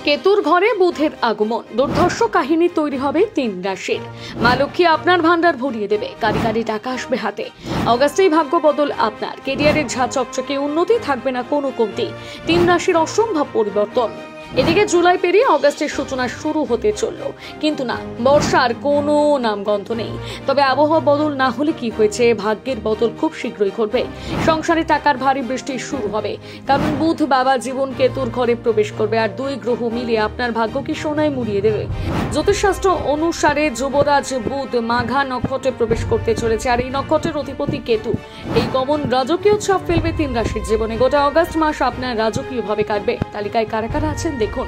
কেতুর ঘরে বুধের আগমন, দুর্ধর্ষ কাহিনী তৈরি হবে 3 রাশির। মা লক্ষ্মী আপনার ভান্ডার ভরিয়ে দেবে, কারি কারি টাকা আসবে হাতে। অগাস্টেই ভাগ্য বদল আপনার, কেরিয়ারের ঝা চকচকে উন্নতি, থাকবে না কোনো কমতি। 3 রাশির অসম্ভব পরিবর্তন। এদিকে জুলাই পেরিয়ে অগাস্টের সূচনা শুরু হতে চলল, কিন্তু না, বর্ষার কোনো নামগন্ধ নেই। তবে আবহাওয়া বদল না হলে কি হয়েছে, ভাগ্যের বদল খুব শীঘ্রই ঘটবে। সংসারে টাকার ভারী বৃষ্টি শুরু হবে, কারণ বুধ বাবা জীবন কেতুর ঘরে প্রবেশ করবে, আর 2 গ্রহ মিলিয়ে আপনার ভাগ্যকে সোনায় মুড়িয়ে দেবে। জ্যোতিষশাস্ত্র অনুসারে যুবরাজ বুধ মাঘা নক্ষত্রে প্রবেশ করতে চলেছে, আর এই নক্ষত্রের অধিপতি কেতু। এই গমন রাজকীয় ছাপ ফেলবে 3 রাশির জীবনে। গোটা অগাস্ট মাস আপনার রাজকীয় ভাবে কাটবে। তালিকায় কারা কারা আছেন দেখুন।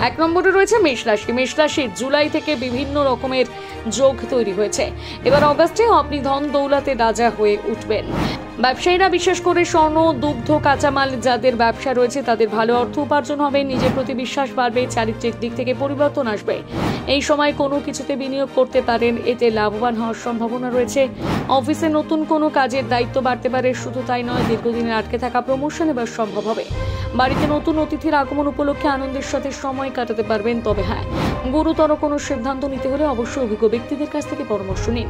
1 নম্বরে রয়েছে মেষ রাশি। মেষ রাশির জুলাই থেকে বিভিন্ন রকমের যোগ তৈরি হয়েছে। এবার অগাস্টে আপনি ধন দৌলতে রাজা হয়ে উঠবেন। ব্যবসায়ীরা, বিশেষ করে স্বর্ণ, দুগ্ধ, কাঁচামাল যাদের ব্যবসা রয়েছে, তাদের ভালো অর্থ উপার্জন হবে, নিজের প্রতি বিশ্বাস বাড়বে, চারিত্রিক দিক থেকে পরিবর্তন আসবে। এই সময় কোনো কিছুতে বিনিয়োগ করতে পারেন, এতে লাভবান হওয়ার সম্ভাবনা রয়েছে। অফিসে নতুন কোনো কাজের দায়িত্ব বাড়তে পারে। শুধু তাই নয়, দীর্ঘদিনের আটকে থাকা প্রমোশন এবার সম্ভব হবে। বাড়িতে নতুন অতিথির আগমন উপলক্ষে আনন্দের সাথে সময় কাটাতে পারবেন। তবে হ্যাঁ, গুরুতর কোনো সিদ্ধান্ত নিতে হলে অবশ্যই অভিজ্ঞ ব্যক্তিদের কাছ থেকে পরামর্শ নিন।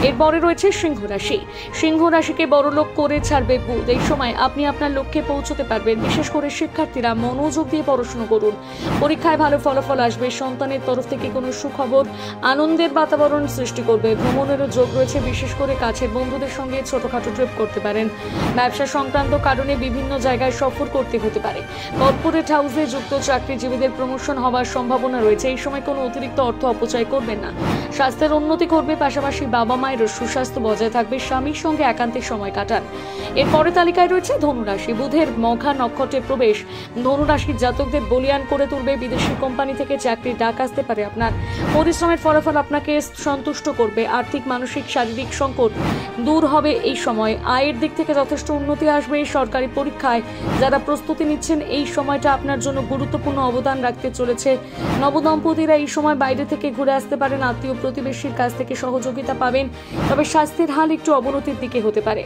এরপরে রয়েছে সিংহ রাশি। সিংহ রাশিকে বড়লোক করে ছাড়বে বুধ। এই সময় আপনি আপনার লক্ষ্যে পৌঁছতে পারবেন। বিশেষ করে শিক্ষার্থীরা মনোযোগ দিয়ে পড়াশোনা করুন, পরীক্ষায় ভালো ফলাফল আসবে। সন্তানের তরফ থেকে কোনো সুখবর আনন্দের বাতাবরণ সৃষ্টি করবে। ভ্রমণেরও যোগ রয়েছে, বিশেষ করে কাছের বন্ধুদের সঙ্গে ছোটখাটো ট্রিপ করতে পারেন। ব্যবসা সংক্রান্ত কারণে বিভিন্ন জায়গায় সফর করতে হতে পারে। কর্পোরেট হাউসে যুক্ত চাকরিজীবীদের প্রমোশন হওয়ার সম্ভাবনা রয়েছে। এই সময় কোনো অতিরিক্ত অর্থ অপচয় করবেন না। স্বাস্থ্যের উন্নতি করবে, পাশাপাশি বাবা মায়ের সুস্বাস্থ্য বজায় থাকবে। স্বামীর সঙ্গে একান্তে সময় কাটান। এরপরে তালিকায় রয়েছে ধনুরাশি। বুধের মঘা নক্ষত্রে প্রবেশ ধনুরাশির জাতকদের বলিয়ান করে তুলবে। বিদেশি কোম্পানি থেকে চাকরির ডাক আসতে পারে আপনার। পরিশ্রমের ফলাফল আপনাকে সন্তুষ্ট করবে। আর্থিক, মানসিক, শারীরিক সংকট দূর হবে এই সময়। আয়ের দিক থেকে যথেষ্ট উন্নতি আসবে। সরকারি পরীক্ষায় যারা প্রস্তুতি নিচ্ছেন, এই সময়টা আপনার জন্য গুরুত্বপূর্ণ অবদান রাখতে চলেছে। নবদম্পতিরা এই সময় বাইরে থেকে ঘুরে আসতে পারেন। আত্মীয় প্রতিবেশীর কাছ থেকে সহযোগিতা পাবেন। তবে স্বাস্থ্যের হাল একটু অবনতির দিকে হতে পারে।